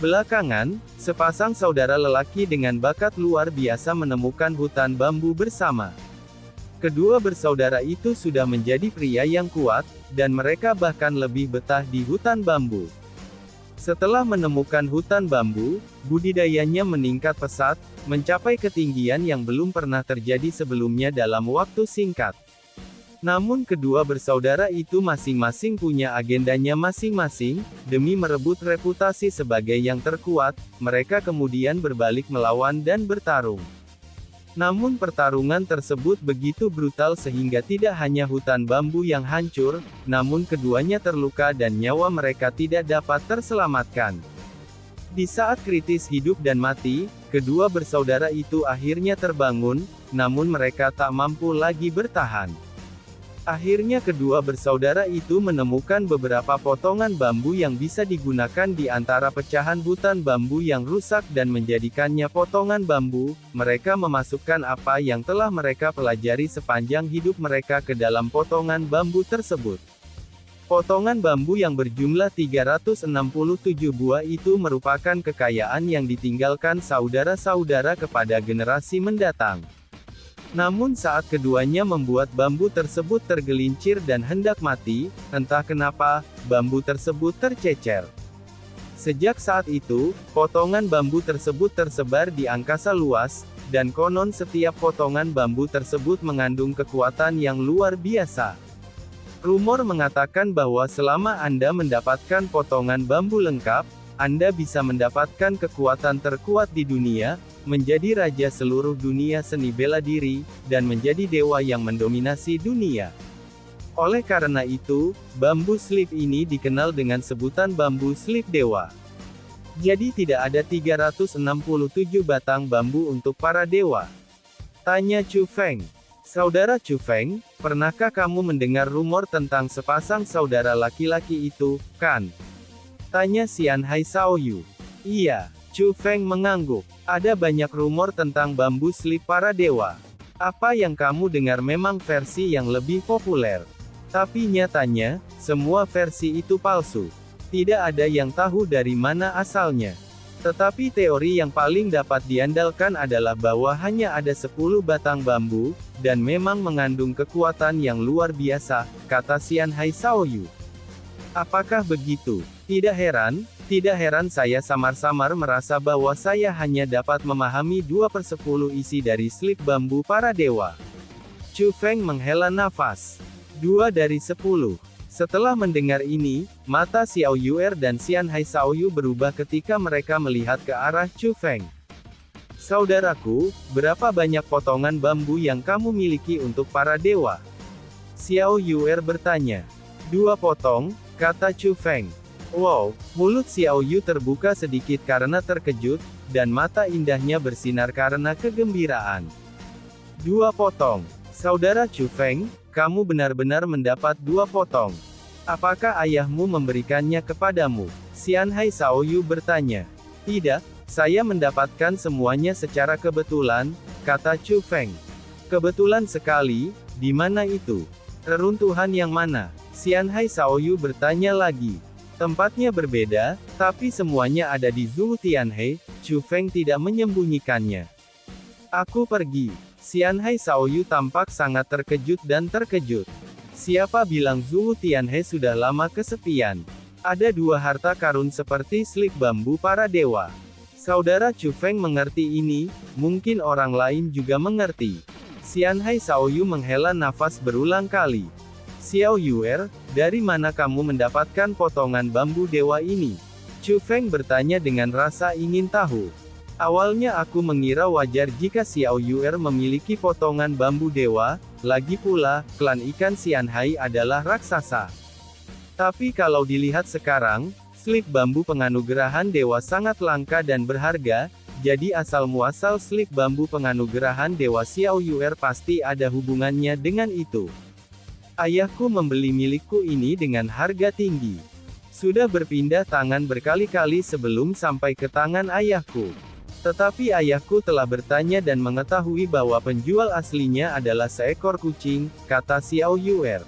Belakangan, sepasang saudara lelaki dengan bakat luar biasa menemukan hutan bambu bersama. Kedua bersaudara itu sudah menjadi pria yang kuat, dan mereka bahkan lebih betah di hutan bambu. Setelah menemukan hutan bambu, budidayanya meningkat pesat, mencapai ketinggian yang belum pernah terjadi sebelumnya dalam waktu singkat. Namun kedua bersaudara itu masing-masing punya agendanya masing-masing, demi merebut reputasi sebagai yang terkuat, mereka kemudian berbalik melawan dan bertarung. Namun pertarungan tersebut begitu brutal sehingga tidak hanya hutan bambu yang hancur, namun keduanya terluka dan nyawa mereka tidak dapat terselamatkan. Di saat kritis hidup dan mati, kedua bersaudara itu akhirnya terbangun, namun mereka tak mampu lagi bertahan. Akhirnya kedua bersaudara itu menemukan beberapa potongan bambu yang bisa digunakan di antara pecahan hutan bambu yang rusak dan menjadikannya potongan bambu. Mereka memasukkan apa yang telah mereka pelajari sepanjang hidup mereka ke dalam potongan bambu tersebut. Potongan bambu yang berjumlah 367 buah itu merupakan kekayaan yang ditinggalkan saudara-saudara kepada generasi mendatang. Namun saat keduanya membuat bambu tersebut tergelincir dan hendak mati, entah kenapa, bambu tersebut tercecer. Sejak saat itu, potongan bambu tersebut tersebar di angkasa luas, dan konon setiap potongan bambu tersebut mengandung kekuatan yang luar biasa. Rumor mengatakan bahwa selama Anda mendapatkan potongan bambu lengkap, Anda bisa mendapatkan kekuatan terkuat di dunia, menjadi raja seluruh dunia seni bela diri, dan menjadi dewa yang mendominasi dunia. Oleh karena itu, bambu slip ini dikenal dengan sebutan bambu slip dewa. Jadi tidak ada 367 batang bambu untuk para dewa. Tanya Chu Feng. Saudara Chu Feng, pernahkah kamu mendengar rumor tentang sepasang saudara laki-laki itu, kan? Tanya Xian Hai Xiaoyu. Iya. Chu Feng mengangguk. Ada banyak rumor tentang bambu slip para dewa. Apa yang kamu dengar memang versi yang lebih populer. Tapi nyatanya, semua versi itu palsu. Tidak ada yang tahu dari mana asalnya. Tetapi teori yang paling dapat diandalkan adalah bahwa hanya ada 10 batang bambu, dan memang mengandung kekuatan yang luar biasa, kata Xian Hai Xiaoyu. Apakah begitu? Tidak heran saya samar-samar merasa bahwa saya hanya dapat memahami 2/10 isi dari slip bambu para dewa. Chu Feng menghela nafas. 2 dari 10. Setelah mendengar ini, mata Xiao Yuer dan Xian Hai Xiaoyu berubah ketika mereka melihat ke arah Chu Feng. Saudaraku, berapa banyak potongan bambu yang kamu miliki untuk para dewa? Xiao Yuer bertanya. 2 potong, kata Chu Feng. Wow, mulut Xiao Yu terbuka sedikit karena terkejut, dan mata indahnya bersinar karena kegembiraan. 2 potong. Saudara Chu Feng, kamu benar-benar mendapat 2 potong. Apakah ayahmu memberikannya kepadamu? Xian Hai Xiaoyu bertanya. Tidak, saya mendapatkan semuanya secara kebetulan, kata Chu Feng. Kebetulan sekali, di mana itu? Reruntuhan yang mana? Xian Hai Xiaoyu bertanya lagi. Tempatnya berbeda, tapi semuanya ada di Zhu Tianhe. Chu Feng tidak menyembunyikannya. Aku pergi. Xian Hai Xiaoyu tampak sangat terkejut dan terkejut. Siapa bilang Zhu Tianhe sudah lama kesepian? Ada 2 harta karun seperti slip bambu para dewa. Saudara Chu Feng mengerti ini, mungkin orang lain juga mengerti. Xian Hai Xiaoyu menghela nafas berulang kali. Xiao Yuer, dari mana kamu mendapatkan potongan bambu dewa ini? Chu Feng bertanya dengan rasa ingin tahu. Awalnya aku mengira wajar jika Xiao Yuer memiliki potongan bambu dewa, lagi pula, klan ikan Xian Hai adalah raksasa. Tapi kalau dilihat sekarang, slip bambu penganugerahan dewa sangat langka dan berharga, jadi asal-muasal slip bambu penganugerahan dewa Xiao Yuer pasti ada hubungannya dengan itu. Ayahku membeli milikku ini dengan harga tinggi. Sudah berpindah tangan berkali-kali sebelum sampai ke tangan ayahku. Tetapi ayahku telah bertanya dan mengetahui bahwa penjual aslinya adalah seekor kucing, kata Xiao Yuer.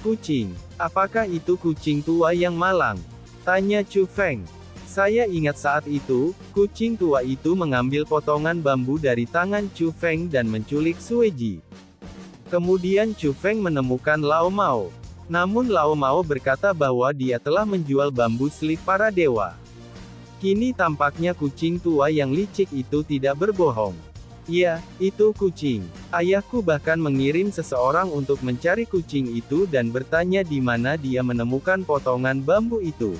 Kucing? Apakah itu kucing tua yang malang? Tanya Chu Feng. Saya ingat saat itu, kucing tua itu mengambil potongan bambu dari tangan Chu Feng dan menculik Sueji. Kemudian Chu Feng menemukan Lao Mao. Namun Lao Mao berkata bahwa dia telah menjual bambu slip para dewa. Kini tampaknya kucing tua yang licik itu tidak berbohong. Iya, itu kucing. Ayahku bahkan mengirim seseorang untuk mencari kucing itu dan bertanya di mana dia menemukan potongan bambu itu.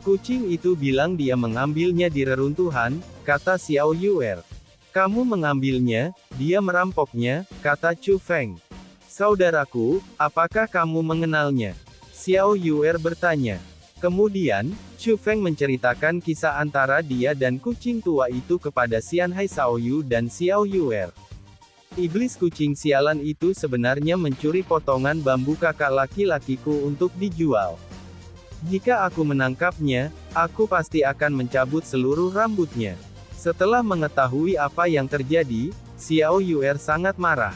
Kucing itu bilang dia mengambilnya di reruntuhan, kata Xiao Yuer. Kamu mengambilnya, dia merampoknya, kata Chu Feng. Saudaraku, apakah kamu mengenalnya? Xiao Yuer bertanya. Kemudian, Chu Feng menceritakan kisah antara dia dan kucing tua itu kepada Xianhai Shaoyu dan Xiao Yuer. Iblis kucing sialan itu sebenarnya mencuri potongan bambu kakak laki-lakiku untuk dijual. Jika aku menangkapnya, aku pasti akan mencabut seluruh rambutnya. Setelah mengetahui apa yang terjadi, Xiao Yuer sangat marah.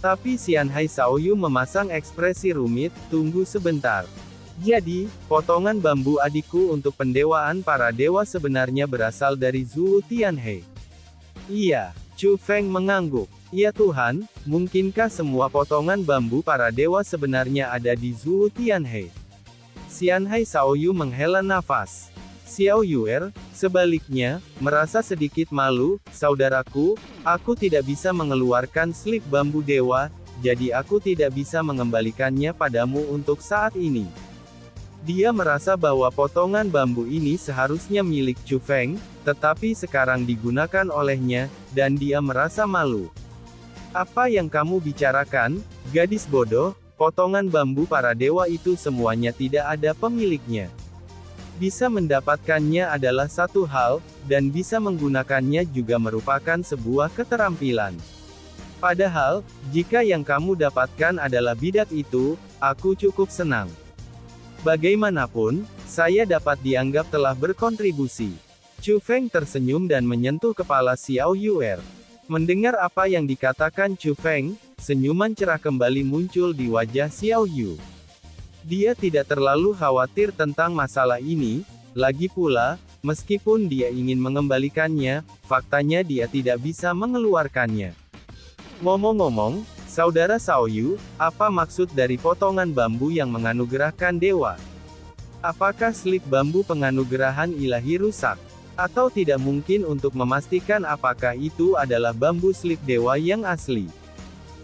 Tapi Xianhai Shaoyu memasang ekspresi rumit, tunggu sebentar. Jadi, potongan bambu adikku untuk pendewaan para dewa sebenarnya berasal dari Zhuo Tianhe. Iya, Chu Feng mengangguk. Ya Tuhan, mungkinkah semua potongan bambu para dewa sebenarnya ada di Zhuo Tianhe? Xianhai Shaoyu menghela nafas. Xiao Yuer, sebaliknya, merasa sedikit malu. Saudaraku, aku tidak bisa mengeluarkan slip bambu dewa, jadi aku tidak bisa mengembalikannya padamu untuk saat ini. Dia merasa bahwa potongan bambu ini seharusnya milik Chu Feng, tetapi sekarang digunakan olehnya, dan dia merasa malu. Apa yang kamu bicarakan, gadis bodoh? Potongan bambu para dewa itu semuanya tidak ada pemiliknya. Bisa mendapatkannya adalah satu hal, dan bisa menggunakannya juga merupakan sebuah keterampilan. Padahal, jika yang kamu dapatkan adalah bidak itu, aku cukup senang. Bagaimanapun, saya dapat dianggap telah berkontribusi. Chu Feng tersenyum dan menyentuh kepala Xiao Yuer. Mendengar apa yang dikatakan Chu Feng, senyuman cerah kembali muncul di wajah Xiao Yu. Dia tidak terlalu khawatir tentang masalah ini, lagi pula, meskipun dia ingin mengembalikannya, faktanya dia tidak bisa mengeluarkannya. Ngomong-ngomong, Saudara Xiaoyu, apa maksud dari potongan bambu yang menganugerahkan dewa? Apakah slip bambu penganugerahan ilahi rusak? Atau tidak mungkin untuk memastikan apakah itu adalah bambu slip dewa yang asli?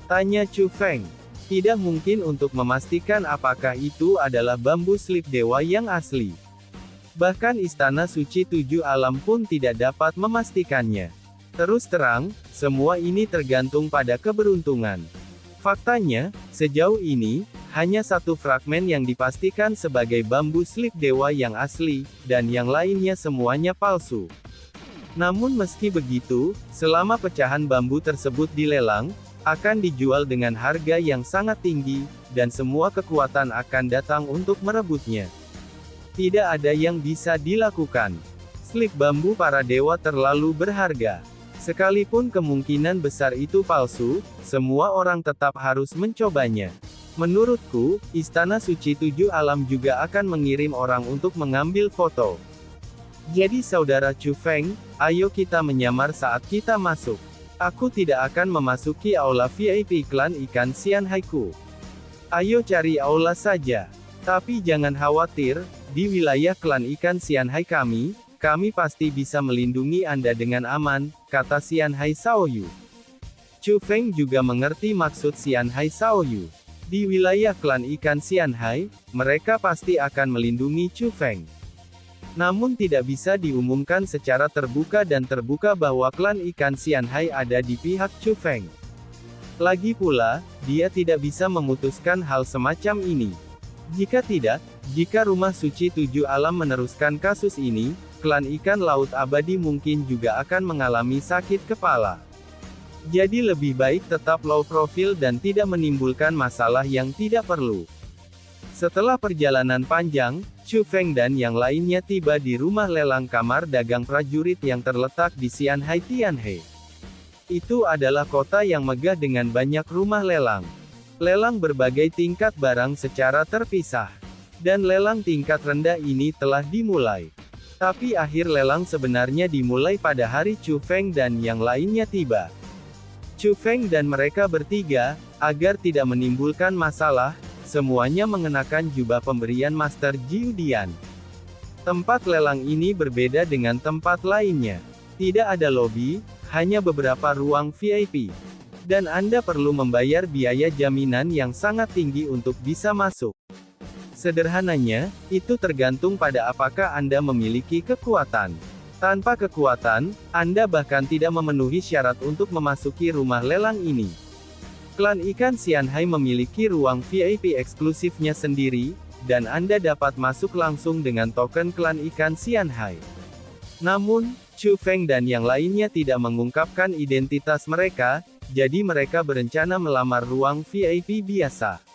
Tanya Chu Feng. Tidak mungkin untuk memastikan apakah itu adalah bambu slip dewa yang asli. Bahkan Istana Suci Tujuh Alam pun tidak dapat memastikannya. Terus terang, semua ini tergantung pada keberuntungan. Faktanya, sejauh ini, hanya satu fragmen yang dipastikan sebagai bambu slip dewa yang asli, dan yang lainnya semuanya palsu. Namun meski begitu, selama pecahan bambu tersebut dilelang, akan dijual dengan harga yang sangat tinggi, dan semua kekuatan akan datang untuk merebutnya. Tidak ada yang bisa dilakukan. Slip bambu para dewa terlalu berharga. Sekalipun kemungkinan besar itu palsu, semua orang tetap harus mencobanya. Menurutku, Istana Suci Tujuh Alam juga akan mengirim orang untuk mengambil foto. Jadi Saudara Chu Feng, ayo kita menyamar saat kita masuk. Aku tidak akan memasuki aula VIP klan ikan Xianhai-ku. Ayo cari aula saja. Tapi jangan khawatir, di wilayah klan ikan Xianhai kami pasti bisa melindungi Anda dengan aman, kata Xianhai Shaoyu. Chu Feng juga mengerti maksud Xianhai Shaoyu. Di wilayah klan ikan Xianhai, mereka pasti akan melindungi Chu Feng. Namun tidak bisa diumumkan secara terbuka bahwa klan ikan Xianhai ada di pihak Chu Feng. Lagi pula, dia tidak bisa memutuskan hal semacam ini. Jika tidak, jika Rumah Suci Tujuh Alam meneruskan kasus ini, klan ikan laut abadi mungkin juga akan mengalami sakit kepala. Jadi lebih baik tetap low profile dan tidak menimbulkan masalah yang tidak perlu. Setelah perjalanan panjang, Chu Feng dan yang lainnya tiba di rumah lelang kamar dagang prajurit yang terletak di Xianhai Tianhe. Itu adalah kota yang megah dengan banyak rumah lelang. Lelang berbagai tingkat barang secara terpisah. Dan lelang tingkat rendah ini telah dimulai. Tapi akhir lelang sebenarnya dimulai pada hari Chu Feng dan yang lainnya tiba. Chu Feng dan mereka bertiga, agar tidak menimbulkan masalah, semuanya mengenakan jubah pemberian Master Jiu Dian. Tempat lelang ini berbeda dengan tempat lainnya. Tidak ada lobi, hanya beberapa ruang VIP. Dan Anda perlu membayar biaya jaminan yang sangat tinggi untuk bisa masuk. Sederhananya, itu tergantung pada apakah Anda memiliki kekuatan. Tanpa kekuatan, Anda bahkan tidak memenuhi syarat untuk memasuki rumah lelang ini. Klan ikan Xianhai memiliki ruang VIP eksklusifnya sendiri, dan Anda dapat masuk langsung dengan token klan ikan Xianhai. Namun, Chu Feng dan yang lainnya tidak mengungkapkan identitas mereka, jadi mereka berencana melamar ruang VIP biasa.